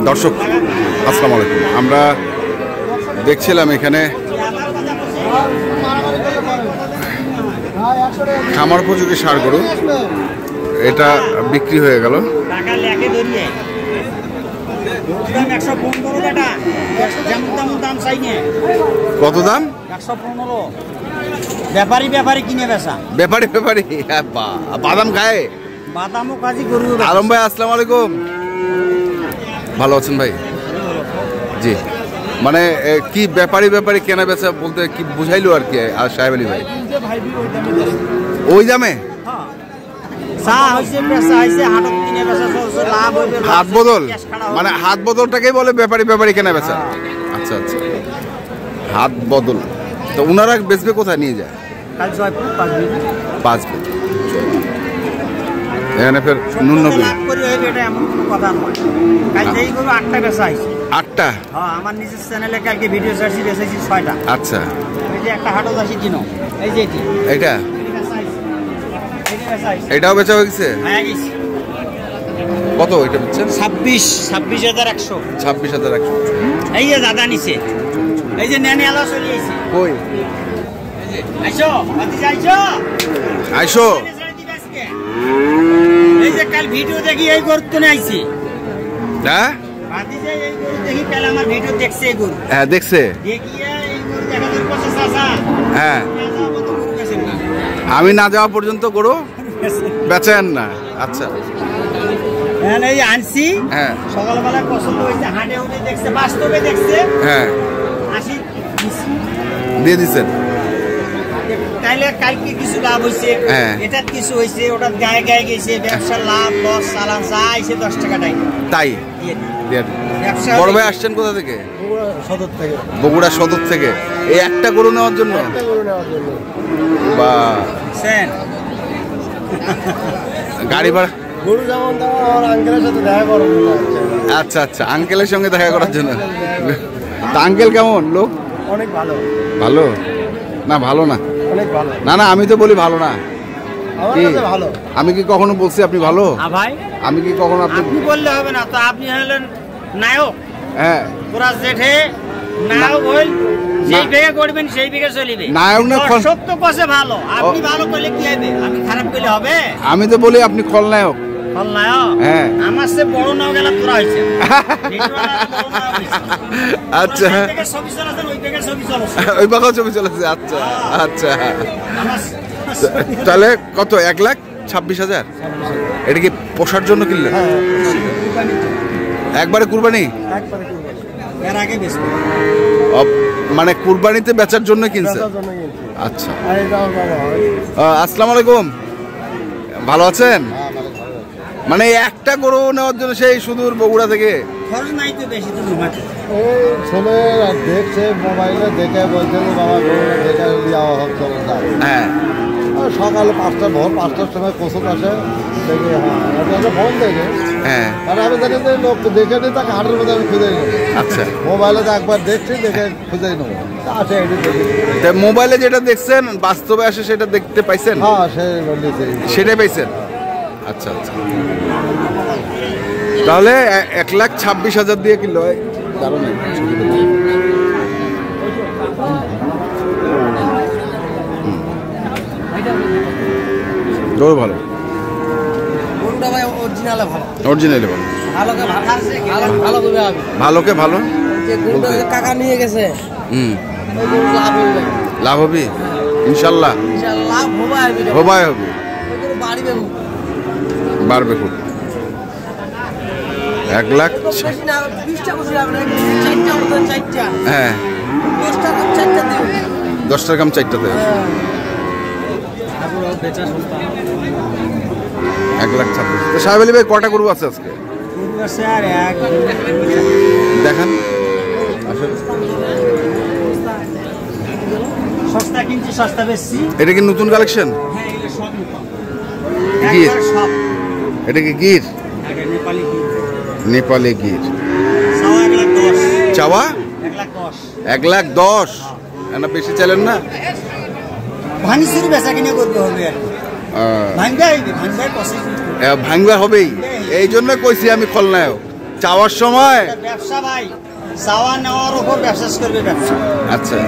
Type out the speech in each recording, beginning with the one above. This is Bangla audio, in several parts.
দর্শক আসসালামু আলাইকুম। আমরা দেখছিলাম এখানে খামার উপযোগী ষাঁড় গরু, এটা বিক্রি হয়ে গেল। কত দাম? 115। ব্যাপারী ব্যাপারী কিনে বেচা। ব্যাপারী ব্যাপারী বাদাম খায়? বাদামও কাজী গরু। আলম ভাই আসসালামু আলাইকুম, ভালো আছেন ভাই? জি, মানে কি ব্যাপারী ব্যাপারী কেনা বেচা বলতে কি বুঝাইলো আর কি? আর সাহেব আলী ভাই ওই দামে হাত বদল, মানে হাত বদলটাকেই বলে ব্যাপারী ব্যাপারী কেনা বেচা। আচ্ছা আচ্ছা, হাত বদল। তো ওনারা বেচবে কোথায় নিয়ে যায়? 5 এখানে ফের ন্যূনতম 8টা। আমার নিজের চ্যানেলে কালকে ভিডিও ছাড়ছি, বেচেছি 6টা। আচ্ছা, এই যে একটা হাটও যাচ্ছি কিনো, এই যে এইটা এটাও বেচা হয়ে গেছে। কত এটা বেচছেন? 26,100। 26,100। এই যে দাদা নিচে, এই যে নেনে আলো চলে আইছে। কই আইছো ভাতিজা, আইছো আইছো। এই যে কাল ভিডিও দেখি এই গরু তো আইছি। হ্যাঁ ভাতিজা এই গরু দেখি কাল আমার ভিডিও দেখছে। এই গরু হ্যাঁ দেখছে, দেখিয়া এই গরু দেখার পর চাচা হ্যাঁ আমি না যাওয়া পর্যন্ত গরু বেচেন না। আচ্ছা হ্যাঁ, এই আনছি। হ্যাঁ সকালবেলা পছন্দ হয়েছে, হাটে উঠে দেখছে, বাস্তবে দেখছে। হ্যাঁ 80 দিয়ে দিচ্ছেন। তাইলে কালকে কিছু লাভ হয়েছে, এটা কিছু হয়েছে, ওটা গায়ে গায়ে গেছে। ব্যবসার লাভ লস চালান যা আইছে 10 টাকা তাই। বড় ভাই আসছেন কোথা থেকে? সদর থেকে। বগুড়া সদর থেকে এই একটা গরু নেওয়ার জন্য? বা গাড়ি ভাড়া গরু যেমন আমার আঙ্কেলের সাথে দেখা করো। আচ্ছা আচ্ছা, আঙ্কেলের সঙ্গে দেখা করার জন্য। তা আঙ্কেল কেমন লোক? অনেক ভালো। ভালো না? ভালো না? অনেক ভালো। না না, আমি তো বলি ভালো না। কি ভালো? আমি কি কখনো বলছি আপনি ভালো? ভাই আমি কি কখনো আপনি বললে হবে না তো? আপনি হলেন নায়ক। হ্যাঁ পুরা জেঠে নায়ক হইল, যেই বেগে করবেন সেই বেগে চলিবে। নায়ক না সত্য কষে ভালো। আপনি ভালো করলে কি হবে? আমি খারাপ করলে হবে? আমি তো বলি আপনি খলনায়ক। খলনায়ক? হ্যাঁ, আমার সে বড় নাও গেলা তোরা হইছে। আচ্ছা, ওই বাগাও ছবি চলেছে। আচ্ছা আচ্ছা, তাহলে কত? 1,26,000। এটা কি পোষার জন্য কিনলেন? একবারে কুরবানি? মানে কুরবানিতে বেচার জন্য কিনছে? আচ্ছা, আসসালামু আলাইকুম, ভালো আছেন? মানে একটা গরু নেওয়ার জন্য সেই সুদূর বগুড়া থেকে? ছেলে দেখছে মোবাইলে, দেখে বলছে বাবা দেখে যাওয়া হচ্ছে। হ্যাঁ, সকালে 5টা, ভোর 5টার সময় কোচক আসে, দেখে হ্যাঁ ফোন দেখে। হ্যাঁ, কারণ আমি জানি যে লোক দেখে নিই, তাকে হাটের মধ্যে আমি খুঁজে নেবো। আচ্ছা, মোবাইলে তো একবার দেখছি, দেখে খুঁজে নেবো। আসে এটি দেখি। মোবাইলে যেটা দেখছেন বাস্তবে আসে সেটা দেখতে পাইছেন? হ্যাঁ, সেটাই পাইছেন। আচ্ছা আচ্ছা, তাহলে 1,26,000 দিয়ে কিনলো। দারুণ গরু, ভালো। অরিজিনালি ভালো, ভালোকে ভালো। কাকা নিয়ে গেছে, লাভ হবে ইনশাল্লাহ। হবাই হবে, বাড়বে খুব। 1,00,000। হ্যাঁ, 10টার কাম 4টাতে। 1,26,000। সাহেব আলী ভাই কটা গরু আছে আজকে? দেখান। সস্তা কিনছি, সস্তা বেশি। এটা কি নতুন কালেকশন? গির? এটা কি গির? নেপালি গির। চাওয়া 1,10,000। না বেশি চাইলেন না? ভাঙিসুরি বেচা কিনে করতে হবে আর ভাঙবা হবেই। এই জন্য কইছি আমি খলনায়ক। চাওয়ার সময় ব্যবসা ভাই, চাওয়া নেওয়ার উপর ব্যবসা করবে ব্যবসা। আচ্ছা,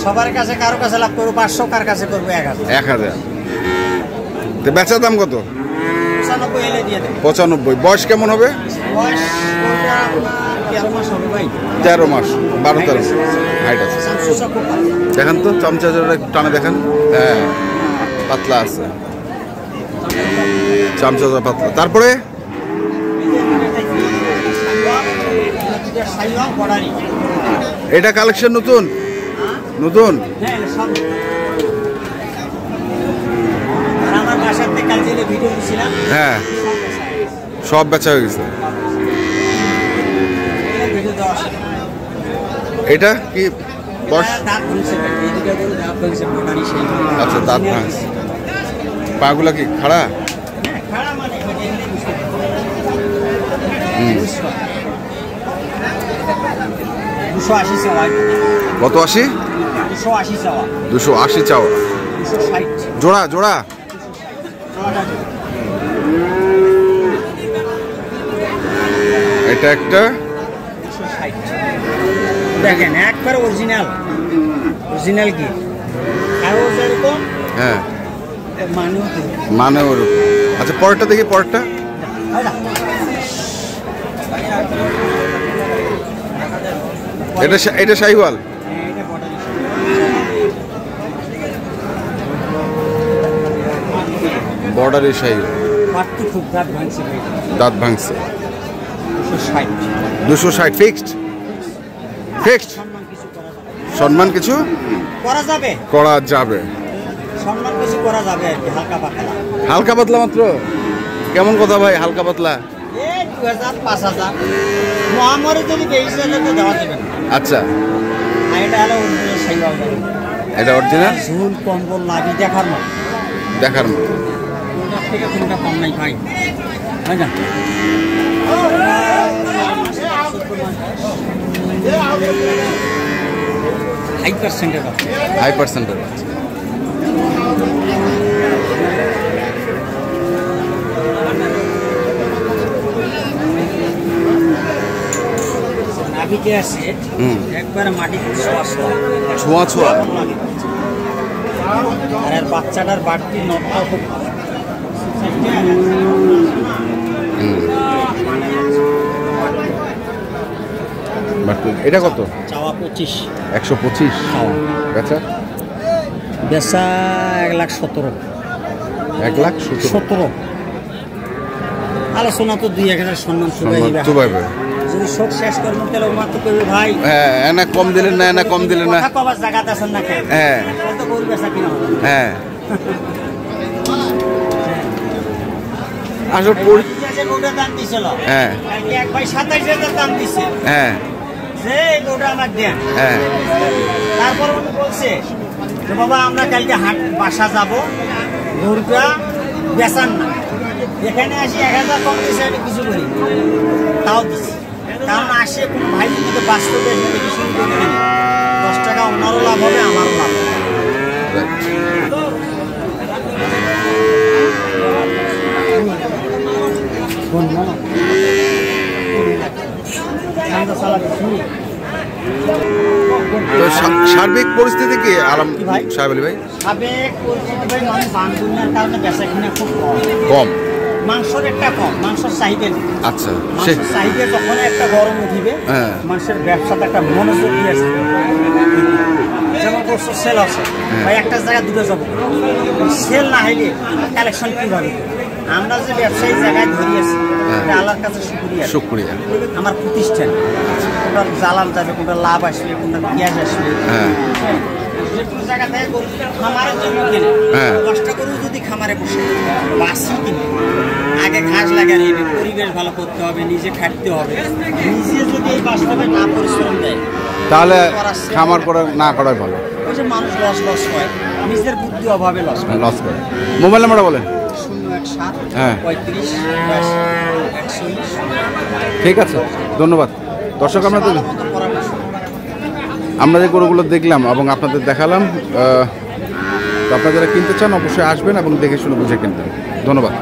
সবার কাছে কারো কাছে লাভ করবো 500, কার কাছে করবো 1000। 1000। তো বেচার দাম কত? 95 এলে দিয়ে দেবে। 95। বয়স কেমন হবে? বয়স 13 মাস হবে ভাই। 13 মাস, 12-13 হাইট আছে। শামসুসা খুব ভালো। দেখান তো চামচাচাটা একটু টানে দেখান। হ্যাঁ, পাতলা আছে, চামচাচা পাতলা। তারপরে এটা কালেকশন নতুন নতুন। হ্যাঁ, সব আমার বাসার থেকে কাল যে ভিডিও দিছিলাম, হ্যাঁ, সব বেচা হয়ে গেছে। ভিডিও দেওয়া আছে। এটা কি বয়স? দাঁত ভাঙছে ভাই, এই দুটো গরু দাঁত ভাঙছে, মোটারি সেই। আচ্ছা, দাঁত ভাঙছে। পাগুলা কি খাড়া? খাড়া মানে এখানে বুঝতে হুম। 280 চাওয়া। কত 80? 280 চাওয়া। 280 চাওয়া। 260 জোড়া জোড়া। এটা একটা 260। দেখেন একবার অরিজিনাল। অরিজিনাল কি কাগজ এরকম, হ্যাঁ, মানেও মানে ওরকম। আচ্ছা, পরেরটা দেখি, পরেরটা। এটা শাহিওয়াল। বর্ডারি শাহিওয়াল। খুব দাঁত ভাঙছে ভাই। দাঁত ভাঙছে। 260। 260 ফিক্সড। ফিক্সড। সম্মান কিছু করা যাবে, করা যাবে। সম্মান কিছু করা যাবে আর কি, হালকা পাতলা। হালকা পাতলা মাত্র? কেমন কথা ভাই, হালকা পাতলা? এই 2000 5000 মহামারী যদি 20000 তো দেওয়া যাবে না। আচ্ছা, আর এটা হলো অরিজিনাল শাহিওয়াল। এটা অরিজিনাল। ঝুল কম্বল লাগি দেখার মতো। দেখার মতো। কোনটার থেকে কোনটা কম নাই ভাই, হয় না? হাই পার্সেন্টের আছে। হাই পার্সেন্টের আছে। নাভিতে আছে একবার মাটিতে ছোঁয়া ছোঁয়া। আর এর বাচ্চাটার বাড়তি নটটা খুব ভালো। এটা কত? চাওয়া 25। 125 বেচা? বেচা 1,17,000। 1,17,000। আলোচনা তো 2-1000 সম্মান চুবাইবে। যদি শোক শেষ করবো তাহলে মাত্র করবে ভাই। হ্যাঁ, এনা কম দিলেন না, এনা কম দিলেন না। কবার জায়গা আছেন না কেন? হ্যাঁ, কত গরু বেচা কিনা হবে? হ্যাঁ। আসলে গরুটার দাম দিছিল, হ্যাঁ, এক ভাই 27,000 দাম দিছে। হ্যাঁ, যে গরুটা আমার দেন। হ্যাঁ। তারপর উনি বলছে যে বাবা আমরা কালকে হাট বাসা যাব, গরুটা বেচান না। এখানে আসি 1000 কম দিছে, আমি কিছু করি তাও দিছি। কারণ আসে কোনো ভাই যদি বাস্তবে কিছু করে 10 টাকা ওনারও লাভ হবে, আমারও লাভ হবে। সার্বিক পরিস্থিতি কি আলম সাহেব আলী ভাই? সাবেক পরিস্থিতি ভাই, মানুষ বান্ধবনার কারণে বেচা কিনা খুব কম। মাংসর একটা কম, মাংসের চাহিদা নেই। আচ্ছা, চাহিদা যখন একটা গরম উঠিবে, মানুষের ব্যবসাতে একটা মনোযোগ দিয়ে আসবে। যেমন করছো সেল আছে ভাই, একটা জায়গায় দুটো যাব, সেল না হইলে কালেকশন কিভাবে? আমরা যে ব্যবসায়ী জায়গায় ধরিয়েছি, আল্লাহর কাছে শুকরিয়া। আমার প্রতিষ্ঠান কোনটা জ্বালান যাবে, কোনটা লাভ আসবে, কোনটা পেঁয়াজ আসবে। জায়গা থেকে খামারের জন্য কিনে 10টা গরু যদি খামারে বসে বাসি কিনে, আগে ঘাস লাগানো, পরিবেশ ভালো করতে হবে, নিজে খাটতে হবে। নিজে যদি এই বাস্তবে না পরিশ্রম দেয়, তাহলে খামার করা না করাই ভালো। ওই যে মানুষ লস হয়, নিজের বুদ্ধি অভাবে লস করে। মোবাইল নাম্বারটা বলেন। 017 হ্যাঁ, 35 41। ঠিক আছে, ধন্যবাদ। দর্শক, আমরা যে গরুগুলো দেখলাম এবং আপনাদের দেখালাম, তো আপনারা যারা কিনতে চান অবশ্যই আসবেন এবং দেখে শুনে বুঝে কিনবেন। ধন্যবাদ।